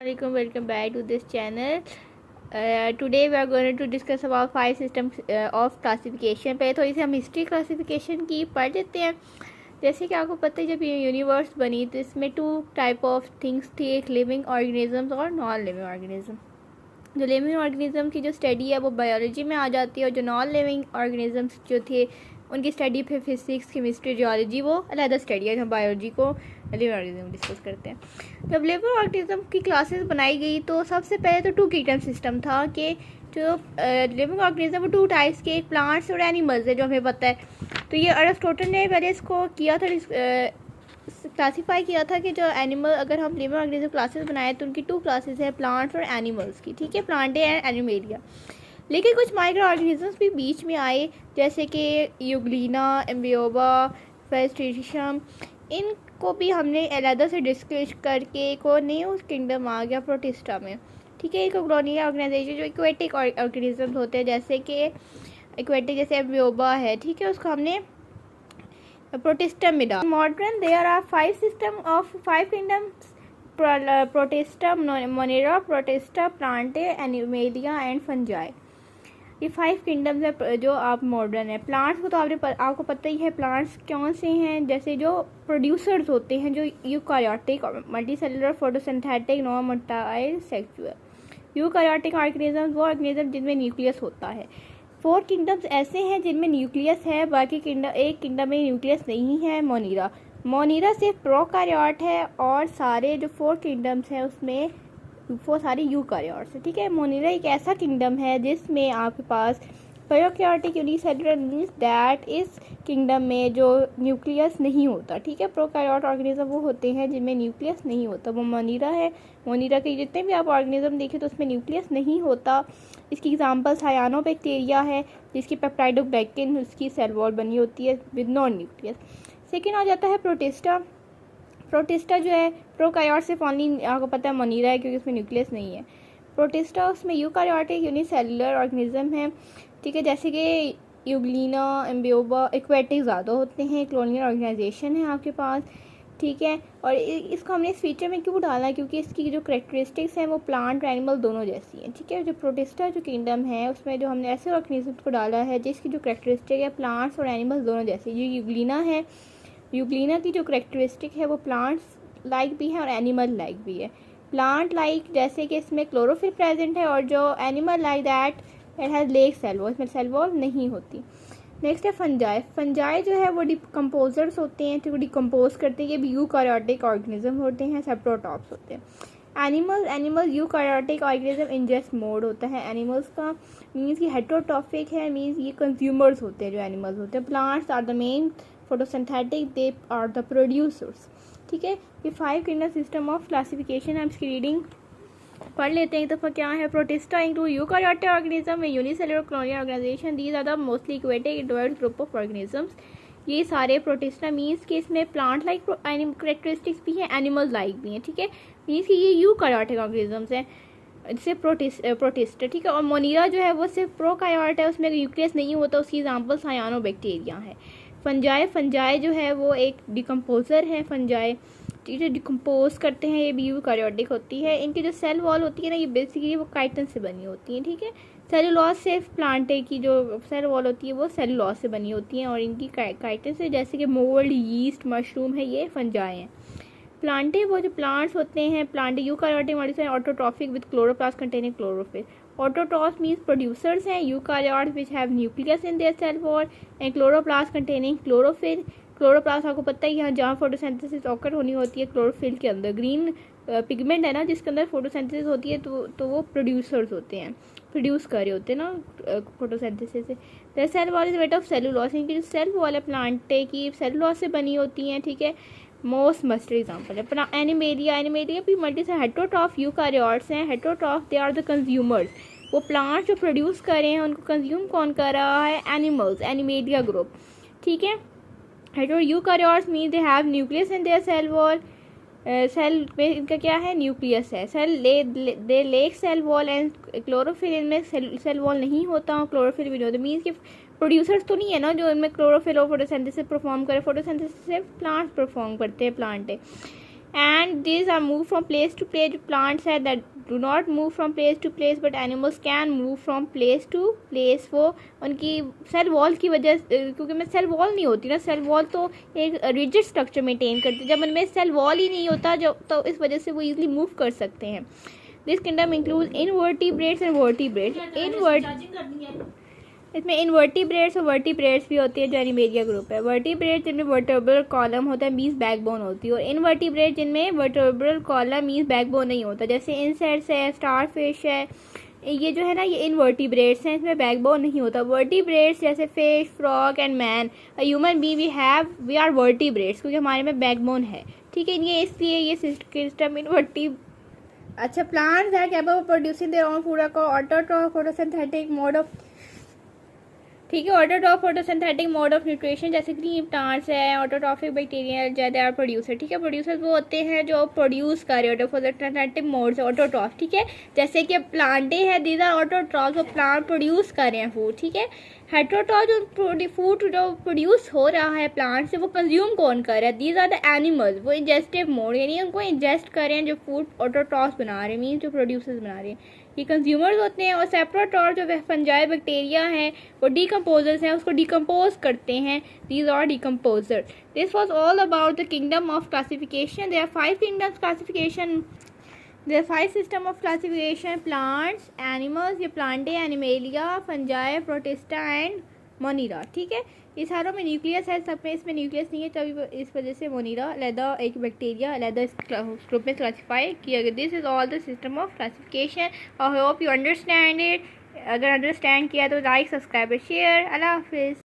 Welcome back to this channel. Today we are going to discuss about 5 systems of classification. पहले थोड़ी सी हम history classification की पढ़ लेते हैं। जैसे कि आपको पता है जब ये यूनिवर्स बनी तो इसमें 2 टाइप ऑफ थिंग्स थी, एक लिविंग ऑर्गेनिज्म और नॉन लिविंग ऑर्गेनिज्म। जो लिविंग ऑर्गेनिज्म की जो स्टडी है वो बायोलॉजी में आ जाती है, और जो नॉन लिविंग ऑर्गेनिजम्स जो थे उनकी स्टडी फिर फिजिक्स, केमिस्ट्री, जियोलॉजी वो अलग स्टडी है। हम बायोलॉजी को लिविंग ऑर्गेनिज्म डिस्कस करते हैं। जब लिविंग ऑर्गेनिज्म की क्लासेस बनाई गई तो सबसे पहले तो 2 किंगडम सिस्टम था कि जो लिविंग ऑर्गेनिज्म वो 2 टाइप्स के, एक प्लांट्स और एनिमल्स है जो हमें पता है। तो ये अरिस्टोटल ने पहले इसको किया था, क्लासीफाई किया था कि जो एनिमल, अगर हम लिविंग ऑर्गेनिज्म क्लासेस बनाए तो उनकी 2 क्लासेस है, प्लांट्स और एनिमल्स की, ठीक है, प्लांटे एंड एनिमेलिया। लेकिन कुछ माइक्रो ऑर्गेनिजम्स भी बीच में आए, जैसे कि यूग्लिना, एम्बियोबा, फेस्टिशियम। इनको भी हमने अलग से डिस्कस करके एक और न्यू किंगडम आ गया प्रोटिस्टा में, ठीक है। एक कॉलोनियल ऑर्गेनाइजेशन जो एक्वेटिक ऑर्गेनिजम्स होते हैं, जैसे कि एक्वेटिक जैसे एम्बियोबा है, ठीक है, उसको हमने प्रोटिस्टा में डाला। Modern there are 5 system of 5 kingdoms, protista, monera, protista, plantae, animalia and fungi. ये 5 किंगडम्स है जो आप मॉडर्न है। प्लांट्स को तो आपको पता ही है प्लांट्स कौन से हैं, जैसे जो प्रोड्यूसर्स होते हैं, जो eukaryotic, multicellular, photosynthetic, non motile, sexual. Eukaryotic organism वो ऑर्गेनिज्म जिनमें न्यूक्लियस होता है। 4 किंगडम्स ऐसे हैं जिनमें न्यूक्लियस है, बाकी एक किंगडम में न्यूक्लियस नहीं है, मोनीरा। मोनीरा सिर्फ प्रोकारियोट है और सारे जो 4 किंगडम्स हैं उसमें वो सारे यूकारियोट्स है, ठीक है। मोनीरा एक ऐसा किंगडम है जिसमें आपके पास प्रोकारियोटिक यूनिसेलुलर मीन्स दैट इस किंगडम में जो न्यूक्लियस नहीं होता, ठीक है। प्रोकारियोट ऑर्गेनिज्म वो होते हैं जिनमें न्यूक्लियस नहीं होता, वो मोनीरा है। मोनीरा के जितने भी आप ऑर्गेनिज्म देखें तो उसमें न्यूक्लियस नहीं होता। इसकी एग्जांपल सायानोबैक्टीरिया है जिसकी पेप्टाइडोग्लाइकन उसकी सेल वॉल बनी होती है विद नॉन न्यूक्लियस। सेकेंड आ जाता है प्रोटिस्टा। प्रोटिस्टा जो है प्रोकारियोट से ओनली आपको पता है मोनीरा है क्योंकि उसमें न्यूक्लियस नहीं है। प्रोटिस्टा उसमें यूकारियोटिक यूनिसेलुलर ऑर्गेनिज्म है, ठीक है, जैसे कि यूग्लिना, एम्बियोबा, एक्वेटिक ज़्यादा होते हैं, कॉलोनियल ऑर्गेनाइजेशन है आपके पास, ठीक है। और इसको हमने इस फीचर में क्यों डाला, क्योंकि इसकी जो करेक्टरिस्टिक्स हैं वो प्लांट और एनिमल दोनों जैसी हैं, ठीक है। जो प्रोटिस्टा जो किंगडम है उसमें जो हमने ऐसे ऑर्गेनिज्म को डाला है जिसकी जो करेक्टरिस्टिक है प्लांट्स और एनिमल्स दोनों जैसी। जो यूग्लिना है, यूग्लिना की जो करेक्टरिस्टिक है वो प्लांट्स लाइक भी है और एनिमल लाइक भी है। प्लांट लाइक जैसे कि इसमें क्लोरोफिल प्रेजेंट है, और जो animal like that it has leg cell wall, इसमें सेल वॉल नहीं होती। नेक्स्ट है फंजाई। फंजाई जो है वो डिकम्पोजर्स होते हैं, तो डिकम्पोज करते हैं, ये भी यूकारियोटिक ऑर्गेनिज्म होते हैं, सेप्रोटॉप्स होते हैं। Animal eukaryotic organism ingest mode होता है एनिमल्स का, मीन्स कि हेटेरोट्रॉफिक है, मीन्स ये कंज्यूमर्स होते हैं जो एनिमल्स होते हैं। Plants are the main photosynthetic, they are the producers, ठीक है। ये 5 किंगडम सिस्टम ऑफ क्लासिफिकेशन, हम इसकी रीडिंग पढ़ लेते हैं एक दफ़ा। क्या है? प्रोटिस्टा इंक्लूड यूकारियोटिक ऑर्गेनिज्म में unicellular colonial organisation, these are the mostly aquatic and diverse group of organisms. ये सारे प्रोटिस्टा मीन्स कि इसमें प्लांट लाइक करेक्टरिस्टिक्स भी हैं, एनिमल लाइक भी हैं, ठीक है। मीन्स कि ये यूकारियोटिक ऑर्गेनिजम्स हैं, इससे प्रोटिस्टा, ठीक है। और मोनीरा जो है वो सिर्फ प्रोकारियोट है, उसमें न्यूक्लियस नहीं होता, उसकी एग्जाम्पल सायानोबैक्टीरिया है। फंजाई जो है वो एक डिकम्पोजर है, फंजाई जो डिकम्पोज करते हैं, ये भी यूकारियोटिक होती है। इनकी जो सेल वॉल होती है ना, ये बेसिकली वो काइटिन से बनी होती है, ठीक है। सेलुलोज से प्लांटे की जो सेल वॉल होती है वो सेलुलोज से बनी होती है, और इनकी काइटिन से, जैसे कि मोल्ड, यीस्ट, मशरूम है, ये फंजाई हैं। प्लांटे वो जो प्लांट्स होते हैं, Plantae eukaryotic molecule autotrophic with chloroplast containing chlorophyll. Autotroph means producers हैं, eukaryotes which have nucleus in their cell wall, and chloroplast containing chlorophyll. Chloroplast आपको पता ही है जहाँ फोटोसिंथेसिस ऑकर होनी होती है क्लोरोफिल के अंदर, ग्रीन पिगमेंट है ना जिसके अंदर फोटोसिंथेसिस होती है, तो वो प्रोड्यूसर्स होते हैं, प्रोड्यूस कर रहे होते हैं ना फोटोसिंथेसिस से। The cell wall is made of cellulose, इनकी जो सेल वॉल है प्लांटे की सेलुलोज से बनी होती हैं, ठीक है। मोस्ट मस्टर एग्जाम्पल है एनिमेलिया भी मल्टी से हेटेरोट्रॉफ यूकारियोट्स हैं। Heterotroph they are the consumers, वो प्लांट जो प्रोड्यूस कर रहे हैं उनको कंज्यूम कौन कर रहा है? एनिमल्स, एनिमेलिया ग्रुप, ठीक है। Eukaryotes mean they have nucleus in their cell wall, cell में इनका क्या है, न्यूक्लियस है। Cell they lack cell wall and chlorophyll, इनमें सेल वॉल नहीं होता और क्लोरोफिल भी नहीं होता। मीन्स कि प्रोड्यूसर्स तो नहीं है ना जो इनमें क्लोरोफिल और फोटोसिंथेसिस परफॉर्म करे। फोटोसिंथेसिस सिर्फ प्लांट्स परफॉर्म करते हैं, प्लांट है। And these are move from place to place. जो प्लांट्स है that do not move from place to place but animals can move from place to place. वो उनकी cell wall की वजह, क्योंकि में सेल वॉल नहीं होती ना, सेल वॉल तो एक रिजिड स्ट्रक्चर मेंटेन करती है। जब उनमें सेल वॉल ही नहीं होता जो, तो इस वजह से वो इजीली मूव कर सकते हैं। This kingdom include invertebrates and vertebrates. इसमें इनवर्टिब्रेट्स और वर्टिब्रेट्स भी होती है जो एनिमेलिया ग्रुप है। वर्टिब्रेट जिनमें वर्टेब्रल कॉलम होता है, मीन्स बैकबोन होती है, और इनवर्टिब्रेट जिनमें वर्टेब्रल कॉलम मीन्स बैकबोन नहीं होता। जैसे इंसेक्ट्स है, स्टारफिश है, ये जो है ना ये इनवर्टिब्रेट्स हैं, इसमें बैकबोन नहीं होता। वर्टिब्रेट्स जैसे fish, frog and man, human be we are vertebrates, क्योंकि हमारे में बैकबोन है। ठीक है, ये इसलिए ये सिस्टम इनवर्टिब। अच्छा, plants are capable of producing their own food को ऑटोट्रॉफ फोटोसिंथेटिक मोड ऑफ, ठीक है, autotroph photosynthetic mode of nutrition. जैसे ग्रीन प्लांट्स है, ऑटोट्रॉफिक बैक्टीरिया ज्यादा आर प्रोड्यूसर। ठीक है, प्रोड्यूसर वो होते हैं जो प्रोड्यूस कर रहे होते हैं फोटोसिंथेटिक मोड से, ऑटोट्रॉफ। ठीक है, जैसे कि प्लांटे हैं, दीज आर ऑटोट्रॉफ, जो प्लांट प्रोड्यूस कर रहे हैं फूड। ठीक है, हेटेरोट्रॉफ जो फूड जो प्रोड्यूस हो रहा है प्लांट से, वो कंज्यूम कौन कर रहा है, दीज आर द एनिमल्स। वो इंजेस्टिव मोड, यानी उनको इंजेस्ट कर रहे हैं जो फूड ऑटोट्रॉफ बना रहे हैं, मीन जो प्रोड्यूसर्स बना रहे हैं, ये कंज्यूमर्स होते हैं। और सेप्रोट्रॉफ जो फंजाई बैक्टीरिया हैं वो डीकम्पोजर्स हैं, उसको डिकम्पोज करते हैं, these are decomposer. This was all about the kingdom of classification. There are 5 kingdoms classification, there 5 system of classification. Plants, animals, ये Plantae, Animalia, fungi, Protista and Monera. ठीक है, ये सारों में न्यूक्लियस है, सब में इसमें न्यूक्लियस नहीं है, तभी इस वजह से मोनीरा अलहदा एक बैक्टीरिया अलहदा इस ग्रुप में क्लासीफाई किया गया। This is all the system of classification. I hope you understand it. अगर अंडरस्टैंड किया तो लाइक, सब्सक्राइब, शेयर। अल्लाह हाफिज़।